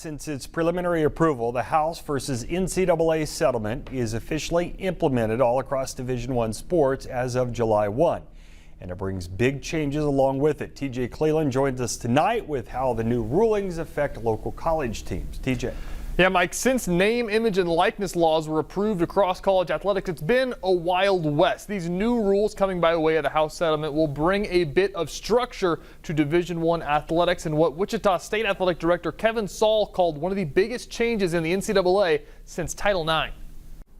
Since its preliminary approval, the House versus NCAA settlement is officially implemented all across Division I sports as of July 1. And it brings big changes along with it. TJ Cleland joins us tonight with how the new rulings affect local college teams. TJ. Yeah, Mike, since name, image, and likeness laws were approved across college athletics, it's been a wild west. These new rules coming by way of the House settlement will bring a bit of structure to Division I athletics and what Wichita State Athletic Director Kevin Saul called one of the biggest changes in the NCAA since Title IX.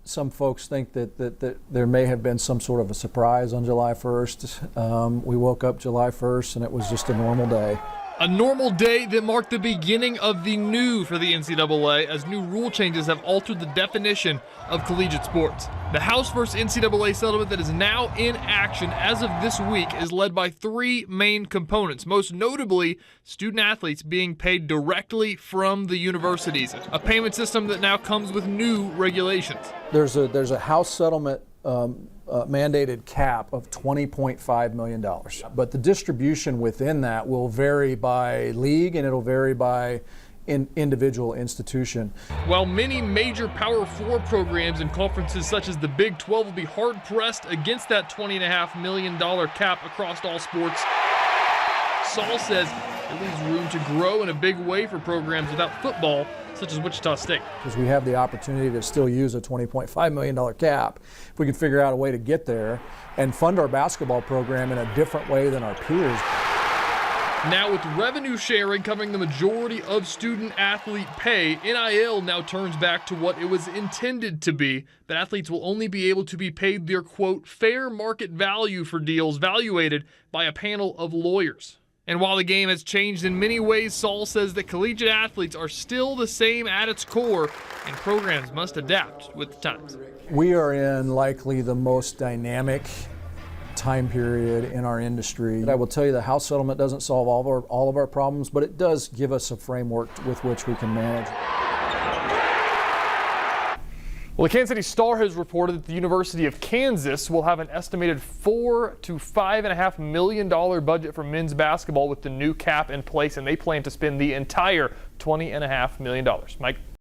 Some folks think that there may have been some sort of a surprise on July 1st. We woke up July 1st and it was just a normal day. A normal day that marked the beginning of the new for the NCAA as new rule changes have altered the definition of collegiate sports. The House versus NCAA settlement that is now in action as of this week is led by three main components, most notably student athletes being paid directly from the universities, a payment system that now comes with new regulations. There's a House settlement mandated cap of $20.5 million. But the distribution within that will vary by league and it'll vary by individual institution. While many major Power 4 programs and conferences such as the Big 12 will be hard-pressed against that $20.5 million cap across all sports, Saul says it leaves room to grow in a big way for programs without football, such as Wichita State. Because we have the opportunity to still use a $20.5 million cap. If we can figure out a way to get there and fund our basketball program in a different way than our peers. Now with revenue sharing covering the majority of student athlete pay, NIL now turns back to what it was intended to be, that athletes will only be able to be paid their, quote, fair market value for deals evaluated by a panel of lawyers. And while the game has changed in many ways, Saul says that collegiate athletes are still the same at its core, and programs must adapt with the times. We are in likely the most dynamic time period in our industry. I will tell you the House settlement doesn't solve all of our problems, but it does give us a framework with which we can manage. Well, the Kansas City Star has reported that the University of Kansas will have an estimated $4 to $5.5 million budget for men's basketball with the new cap in place, and they plan to spend the entire $20.5 million. Mike?